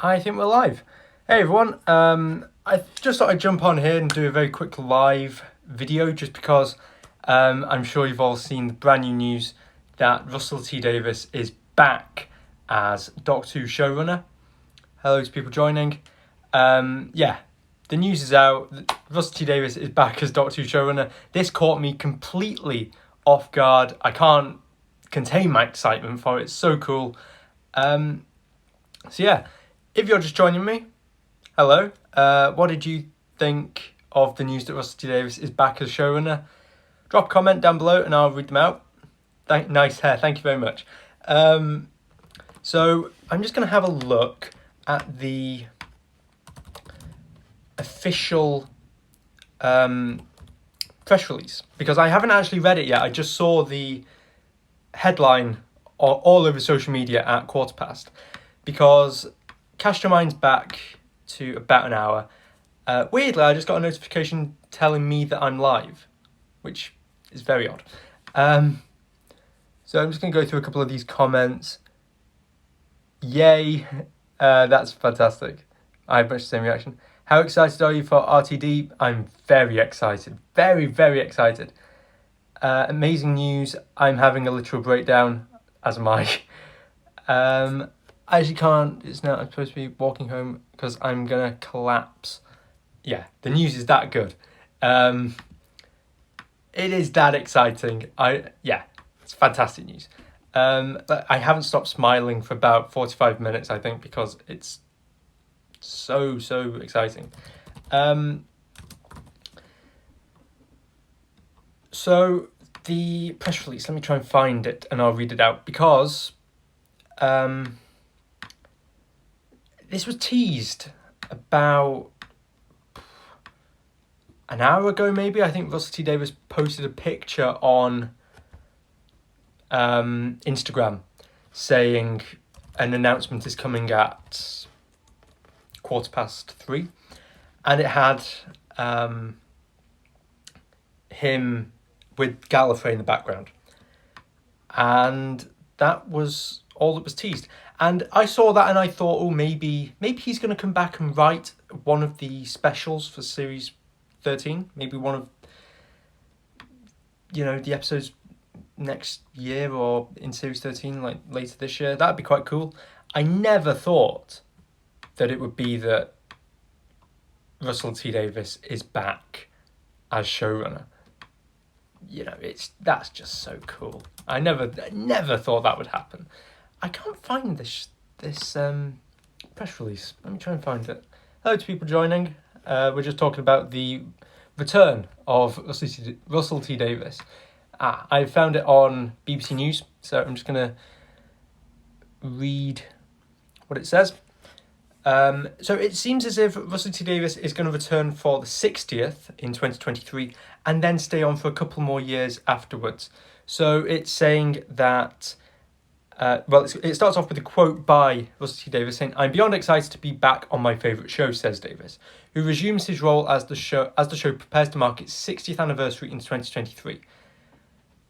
I think we're live. Hey everyone, I just thought I'd jump on here and do a very quick live video just because I'm sure you've all seen the brand new news that Russell T Davies is back as Doctor Who showrunner. Hello to people joining. The news is out. Russell T Davies is back as Doctor Who showrunner. This caught me completely off guard. I can't contain my excitement for it. It's so cool. If you're just joining me, hello. What did you think of the news that Russell T Davies is back as showrunner? Drop a comment down below and I'll read them out. Nice hair, thank you very much. So I'm just going to have a look at the official press release because I haven't actually read it yet. I just saw the headline all over social media at past because Cast Your Mind's back to about an hour. Weirdly, I just got a notification telling me that I'm live, which is very odd. So I'm just going to go through a couple of these comments. Yay, that's fantastic. I have much the same reaction. How excited are you for RTD? I'm very excited. Very, very excited. Amazing news. I'm having a literal breakdown, as am I. I actually can't. It's now. I'm supposed to be walking home because I'm gonna collapse. Yeah, the news is that good. It is that exciting. It's fantastic news. But I haven't stopped smiling for about 45 minutes, I think, because it's so exciting. So the press release. Let me try and find it, and I'll read it out because. This was teased about an hour ago, maybe. I think Russell T Davies posted a picture on Instagram saying an announcement is coming at 3:15, and it had him with Gallifrey in the background, and that was all that was teased. And I saw that and I thought, oh, maybe he's going to come back and write one of the specials for series 13. Maybe one of, the episodes next year or in series 13, like later this year. That'd be quite cool. I never thought that it would be that Russell T Davies is back as showrunner. That's just so cool. I never thought that would happen. I can't find this press release. Let me try and find it. Hello to people joining. We're just talking about the return of Russell T Davies. I found it on BBC News, so I'm just going to read what it says. So it seems as if Russell T Davies is going to return for the 60th in 2023 and then stay on for a couple more years afterwards. So it's saying that it starts off with a quote by Russell T Davies saying, "I'm beyond excited to be back on my favourite show," says Davies, who resumes his role as the show prepares to mark its 60th anniversary in 2023.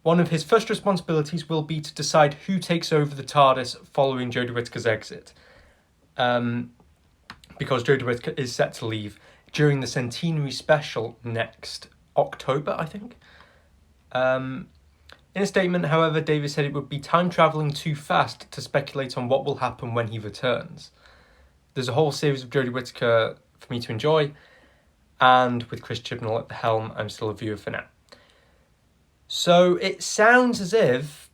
One of his first responsibilities will be to decide who takes over the TARDIS following Jodie Whittaker's exit, because Jodie Whittaker is set to leave during the centenary special next October, I think. In a statement, however, Davies said it would be time travelling too fast to speculate on what will happen when he returns. There's a whole series of Jodie Whittaker for me to enjoy, and with Chris Chibnall at the helm, I'm still a viewer for now. So it sounds as if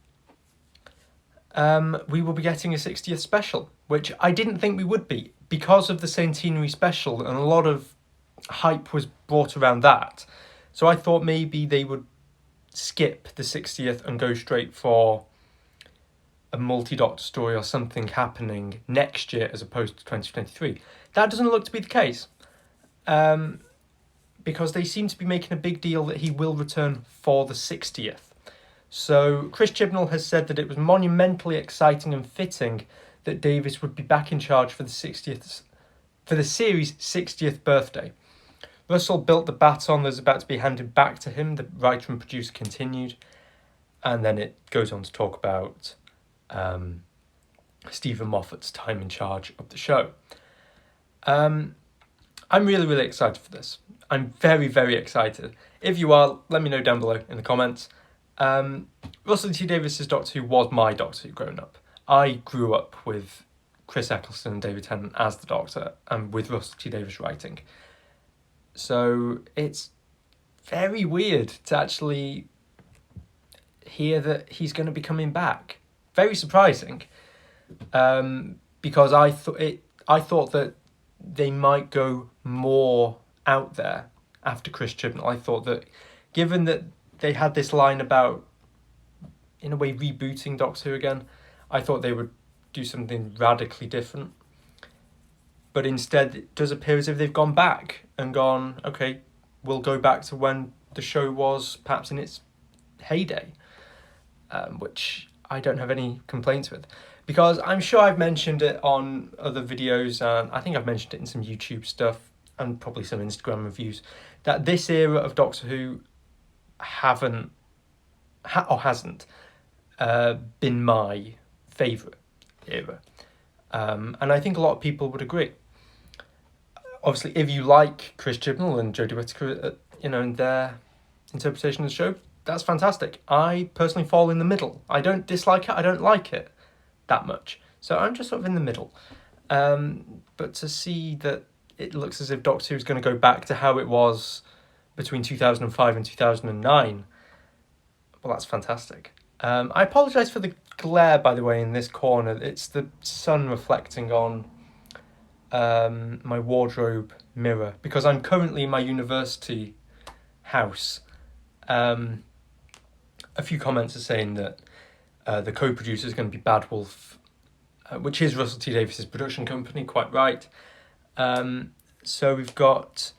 we will be getting a 60th special, which I didn't think we would be, because of the centenary special, and a lot of hype was brought around that. So I thought maybe they would skip the 60th and go straight for a multi-Doctor story or something happening next year as opposed to 2023. That doesn't look to be the case, because they seem to be making a big deal that he will return for the 60th. So Chris Chibnall has said that it was monumentally exciting and fitting that Davies would be back in charge for the series' 60th birthday. Russell built the baton that was about to be handed back to him, the writer and producer continued, and then it goes on to talk about Stephen Moffat's time in charge of the show. I'm really, really excited for this. I'm very, very excited. If you are, let me know down below in the comments. Russell T Davies' Doctor Who was my Doctor Who growing up. I grew up with Chris Eccleston and David Tennant as the Doctor, and with Russell T Davies writing. So it's very weird to actually hear that he's going to be coming back. Very surprising, because I thought that they might go more out there after Chris Chibnall. I thought that, given that they had this line about, in a way, rebooting Doctor Who again, I thought they would do something radically different. But instead, it does appear as if they've gone back and gone, okay, we'll go back to when the show was perhaps in its heyday, which I don't have any complaints with. Because I'm sure I've mentioned it on other videos, and I think I've mentioned it in some YouTube stuff, and probably some Instagram reviews, that this era of Doctor Who hasn't been my favourite era. And I think a lot of people would agree. Obviously, if you like Chris Chibnall and Jodie Whittaker, and their interpretation of the show, that's fantastic. I personally fall in the middle. I don't dislike it, I don't like it that much. So I'm just sort of in the middle. But to see that it looks as if Doctor Who is going to go back to how it was between 2005 and 2009, well, that's fantastic. I apologise for the glare, by the way, in this corner. It's the sun reflecting on my wardrobe mirror, because I'm currently in my university house. A few comments are saying that the co-producer is going to be Bad Wolf, which is Russell T Davies' production company, quite right. So we've got,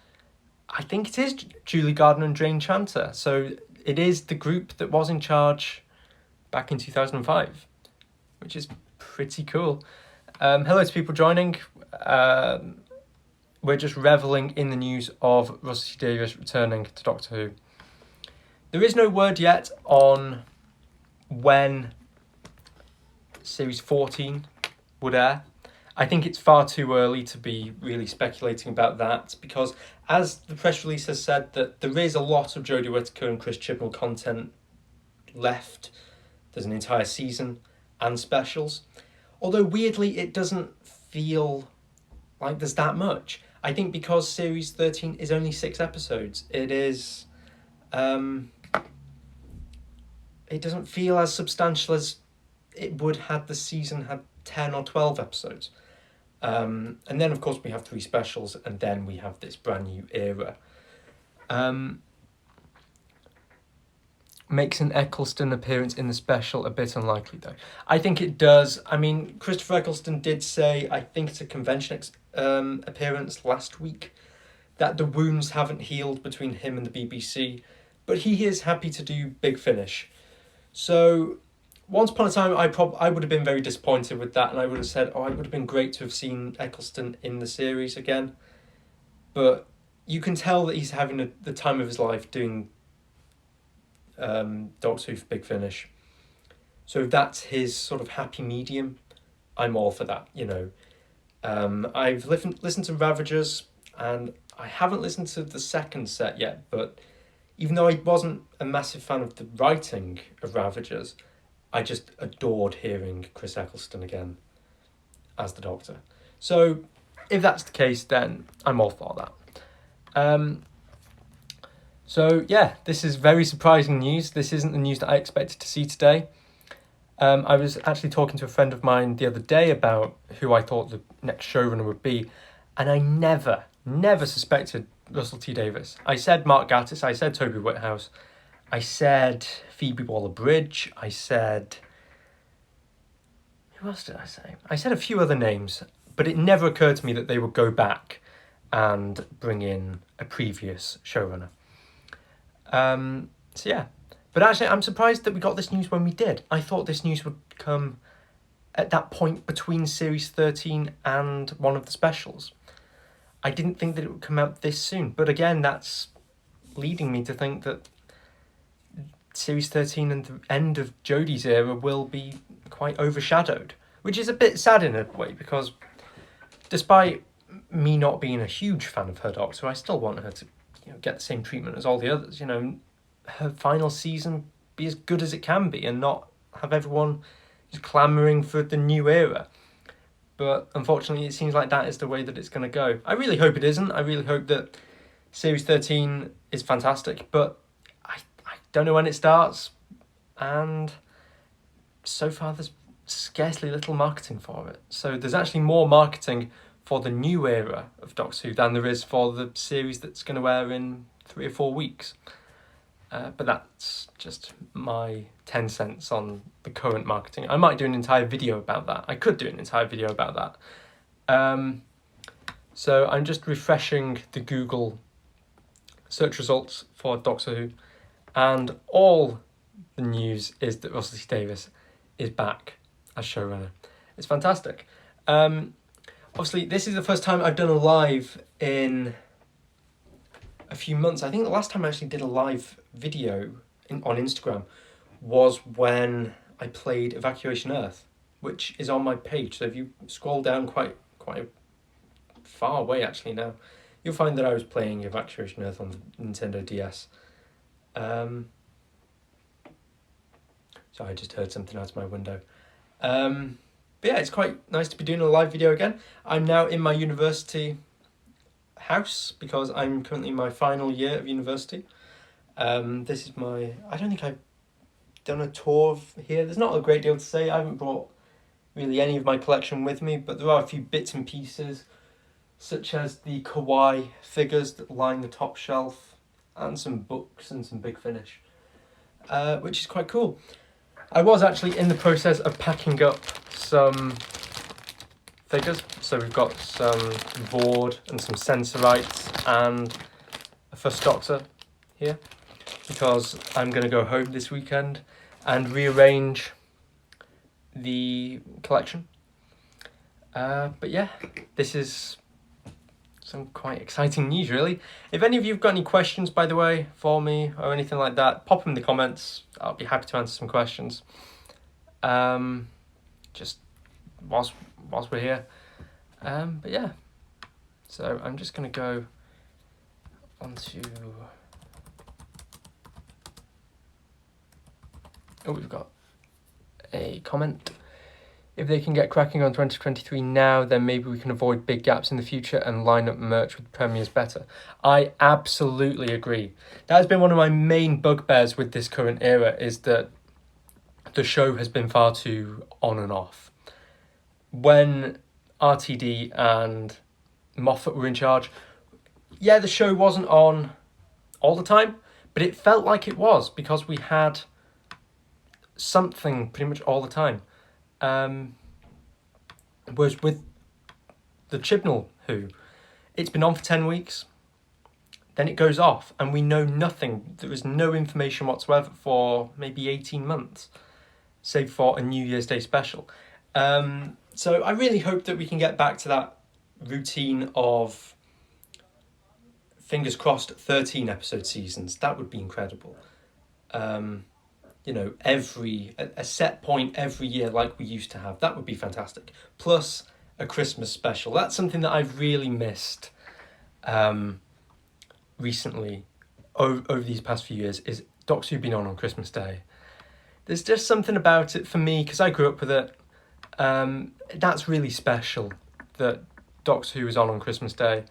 I think it is Julie Gardner and Jane Chanter. So it is the group that was in charge back in 2005, which is pretty cool. Hello to people joining. We're just revelling in the news of Russell T Davies returning to Doctor Who. There is no word yet on when Series 14 would air. I think it's far too early to be really speculating about that, because as the press release has said, that there is a lot of Jodie Whittaker and Chris Chibnall content left. There's an entire season and specials. Although weirdly, it doesn't feel like there's that much. I think because Series 13 is only 6 episodes, it is... it doesn't feel as substantial as it would had the season had 10 or 12 episodes. And then, of course, we have 3 specials, and then we have this brand new era. Makes an Eccleston appearance in the special a bit unlikely, though. I think it does. I mean, Christopher Eccleston did say, I think it's a convention appearance last week, that the wounds haven't healed between him and the BBC, but he is happy to do Big Finish. So, once upon a time, I would have been very disappointed with that, and I would have said, it would have been great to have seen Eccleston in the series again. But you can tell that he's having the time of his life doing Doctor Who for Big Finish. So if that's his sort of happy medium, I'm all for that, I've listened to Ravagers, and I haven't listened to the second set yet, but even though I wasn't a massive fan of the writing of Ravagers, I just adored hearing Chris Eccleston again as the Doctor. So if that's the case, then I'm all for that. So yeah, this is very surprising news. This isn't the news that I expected to see today. I was actually talking to a friend of mine the other day about who I thought the next showrunner would be, and I never suspected Russell T Davies. I said Mark Gatiss, I said Toby Whithouse, I said Phoebe Waller-Bridge, I said... who else did I say? I said a few other names, but it never occurred to me that they would go back and bring in a previous showrunner. So yeah. But actually, I'm surprised that we got this news when we did. I thought this news would come at that point between Series 13 and one of the specials. I didn't think that it would come out this soon. But again, that's leading me to think that Series 13 and the end of Jodie's era will be quite overshadowed. Which is a bit sad in a way, because despite me not being a huge fan of her Doctor, I still want her to, get the same treatment as all the others. Her final season be as good as it can be, and not have everyone just clamouring for the new era. But unfortunately, it seems like that is the way that it's going to go. I really hope it isn't. I really hope that Series 13 is fantastic, but I don't know when it starts, and so far there's scarcely little marketing for it. So there's actually more marketing for the new era of Doctor Who than there is for the series that's going to air in 3 or 4 weeks. But that's just my 10 cents on the current marketing. I might do an entire video about that. I could do an entire video about that. So I'm just refreshing the Google search results for Doctor Who, and all the news is that Russell T Davies is back as showrunner. It's fantastic. Obviously, this is the first time I've done a live in a few months. I think the last time I actually did a live video on Instagram was when I played Evacuation Earth, which is on my page. So if you scroll down quite far away actually now, you'll find that I was playing Evacuation Earth on the Nintendo DS. So I just heard something out of my window. But yeah, it's quite nice to be doing a live video again. I'm now in my university house because I'm currently in my final year of university. This is my... I don't think I've done a tour of here. There's not a great deal to say. I haven't brought really any of my collection with me, but there are a few bits and pieces, such as the kawaii figures that line the top shelf, and some books and some Big Finish, which is quite cool. I was actually in the process of packing up some figures. So we've got some Vord and some Sensorites and a First Doctor here, because I'm going to go home this weekend and rearrange the collection. But yeah, this is some quite exciting news, really. If any of you have got any questions, by the way, for me or anything like that, pop them in the comments. I'll be happy to answer some questions. Just whilst we're here. But yeah, so I'm just going to go onto... Oh, we've got a comment. If they can get cracking on 2023 now, then maybe we can avoid big gaps in the future and line up merch with premieres better. I absolutely agree. That has been one of my main bugbears with this current era, is that the show has been far too on and off. When RTD and Moffat were in charge, yeah, the show wasn't on all the time, but it felt like it was, because we had something pretty much all the time. Whereas with the Chibnall Who, it's been on for 10 weeks, then it goes off, and we know nothing. There is no information whatsoever for maybe 18 months, save for a New Year's Day special. So I really hope that we can get back to that routine of, fingers crossed, 13 episode seasons. That would be incredible. A set point every year like we used to have. That would be fantastic. Plus a Christmas special. That's something that I've really missed recently over these past few years, is Doctor Who being on Christmas Day. There's just something about it for me, because I grew up with it. That's really special, that Doctor Who is on Christmas Day.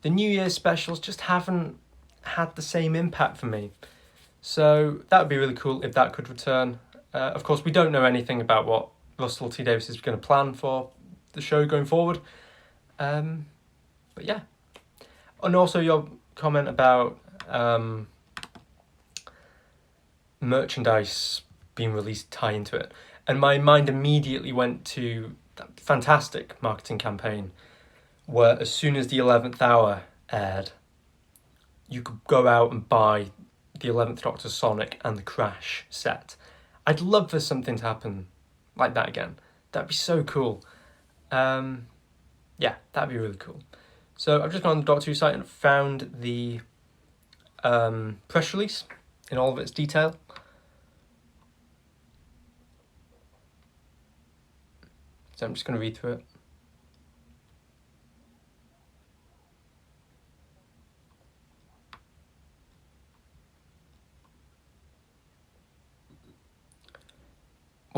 The New Year's specials just haven't had the same impact for me. So that would be really cool if that could return. Of course, we don't know anything about what Russell T Davies is going to plan for the show going forward. But yeah. And also your comment about merchandise being released tie into it. And my mind immediately went to that fantastic marketing campaign where, as soon as the 11th hour aired, you could go out and buy the 11th Doctor Sonic and the Crash set. I'd love for something to happen like that again. That'd be so cool. Yeah, that'd be really cool. So I've just gone on the Doctor Who site and found the press release in all of its detail. So I'm just going to read through it.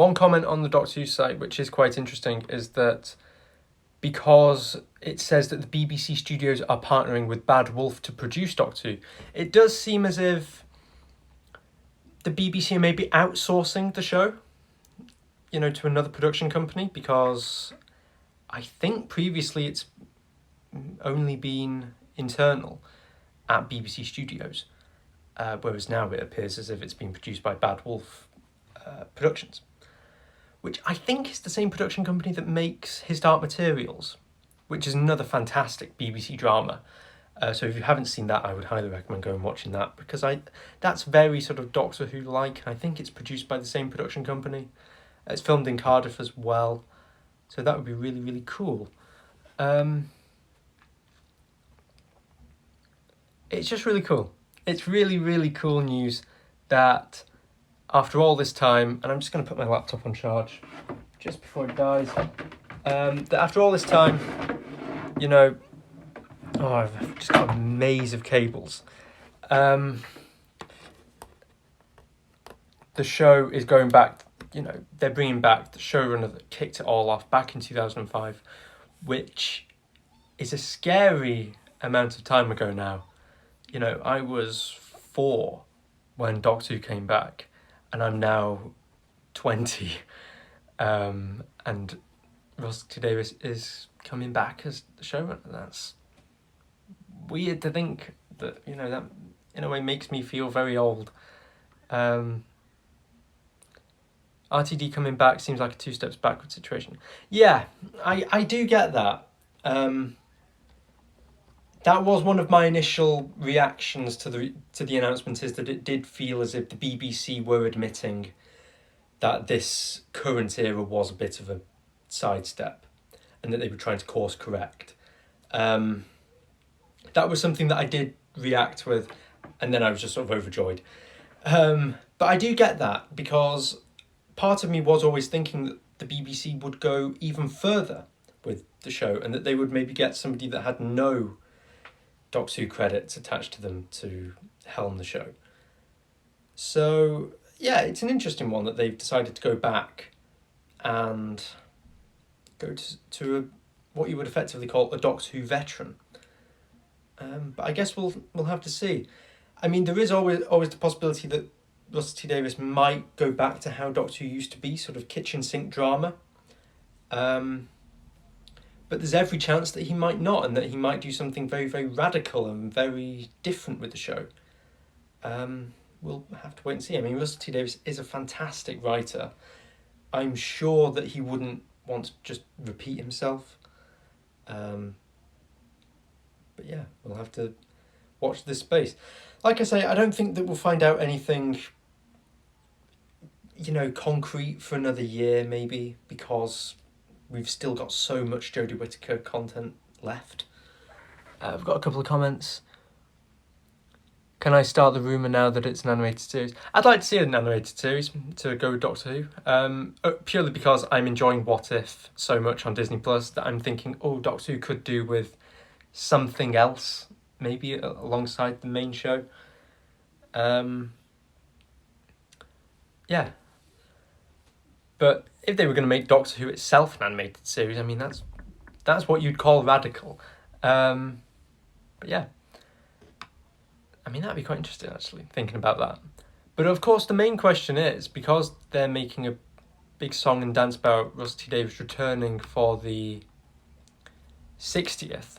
One comment on the Doctor Who site, which is quite interesting, is that because it says that the BBC studios are partnering with Bad Wolf to produce Doctor Who, it does seem as if the BBC are maybe outsourcing the show, to another production company, because I think previously it's only been internal at BBC Studios, whereas now it appears as if it's been produced by Bad Wolf Productions, which I think is the same production company that makes His Dark Materials, which is another fantastic BBC drama. So if you haven't seen that, I would highly recommend going and watching that, because that's very sort of Doctor Who-like, and I think it's produced by the same production company. It's filmed in Cardiff as well, so that would be really, really cool. It's just really cool. It's really, really cool news that after all this time, and I'm just going to put my laptop on charge just before it dies, that after all this time, I've just got a maze of cables. The show is going back, they're bringing back the showrunner that kicked it all off back in 2005, which is a scary amount of time ago now. I was 4 when Doctor Who came back, and I'm now 20. And Russell T Davies is coming back as the showrunner. That's weird to think that, that in a way makes me feel very old. RTD coming back seems like a 2 steps backward situation. Yeah, I do get that. That was one of my initial reactions to the announcement, is that it did feel as if the BBC were admitting that this current era was a bit of a sidestep and that they were trying to course correct. That was something that I did react with, and then I was just sort of overjoyed. But I do get that, because part of me was always thinking that the BBC would go even further with the show, and that they would maybe get somebody that had no Doctor Who credits attached to them to helm the show. So, yeah, it's an interesting one that they've decided to go back and go to what you would effectively call a Doctor Who veteran. But I guess we'll have to see. I mean, there is always the possibility that Russell T Davies might go back to how Doctor Who used to be, sort of kitchen sink drama. But there's every chance that he might not, and that he might do something very, very radical and very different with the show. We'll have to wait and see. I mean, Russell T Davies is a fantastic writer. I'm sure that he wouldn't want to just repeat himself. But yeah, we'll have to watch this space. Like I say, I don't think that we'll find out anything, concrete for another year, maybe, because we've still got so much Jodie Whittaker content left. I've got a couple of comments. Can I start the rumour now that it's an animated series? I'd like to see an animated series to go with Doctor Who. Purely because I'm enjoying What If so much on Disney Plus that I'm thinking, Doctor Who could do with something else, maybe alongside the main show. Yeah. But if they were going to make Doctor Who itself an animated series, I mean, that's what you'd call radical. But yeah. I mean, that'd be quite interesting, actually, thinking about that. But of course, the main question is, because they're making a big song and dance about Russell T Davies returning for the 60th,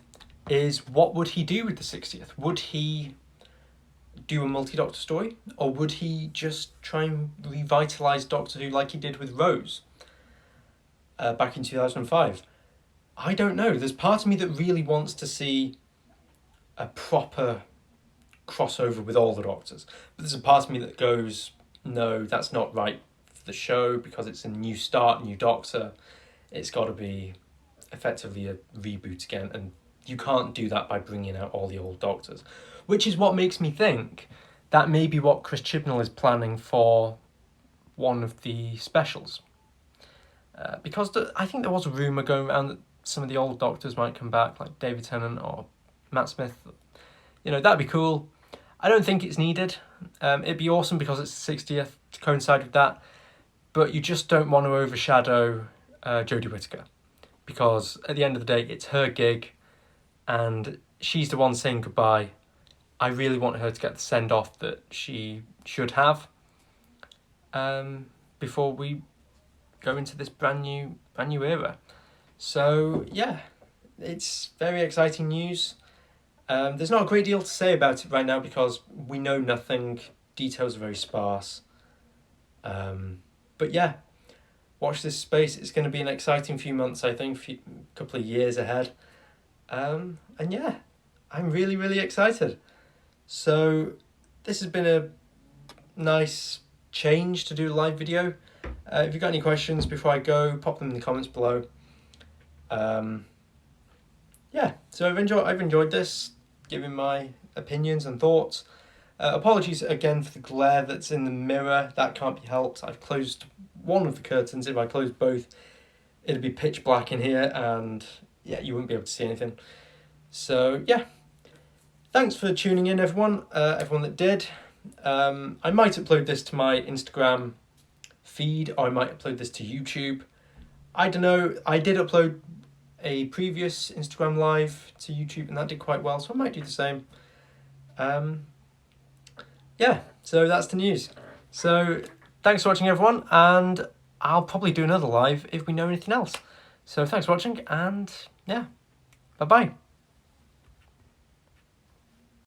is what would he do with the 60th? Would he do a multi-Doctor story? Or would he just try and revitalise Doctor Who like he did with Rose back in 2005? I don't know. There's part of me that really wants to see a proper crossover with all the Doctors. But there's a part of me that goes, no, that's not right for the show, because it's a new start, new Doctor. It's got to be effectively a reboot again, and you can't do that by bringing out all the old Doctors. Which is what makes me think that may be what Chris Chibnall is planning for one of the specials. Because I think there was a rumour going around that some of the old Doctors might come back, like David Tennant or Matt Smith. That'd be cool. I don't think it's needed. It'd be awesome because it's the 60th to coincide with that. but you just don't want to overshadow Jodie Whittaker, because at the end of the day, it's her gig, and she's the one saying goodbye. I really want her to get the send-off that she should have before we go into this brand new era. So yeah, it's very exciting news. There's not a great deal to say about it right now because we know nothing. Details are very sparse. But yeah, watch this space. It's going to be an exciting few months, I think, a couple of years ahead. And yeah, I'm really, really excited. So this has been a nice change to do a live video. If you've got any questions before I go, pop them in the comments below. Yeah, so I've enjoyed this, giving my opinions and thoughts. Apologies again for the glare that's in the mirror. That can't be helped. I've closed one of the curtains. If I close both, it'd be pitch black in here, and yeah, you wouldn't be able to see anything. So yeah, thanks for tuning in, everyone. Everyone that did. I might upload this to my Instagram feed, or I might upload this to YouTube. I don't know. I did upload a previous Instagram live to YouTube, and that did quite well, so I might do the same. Yeah, so that's the news. So thanks for watching, everyone, and I'll probably do another live if we know anything else. So thanks for watching, and yeah, bye-bye.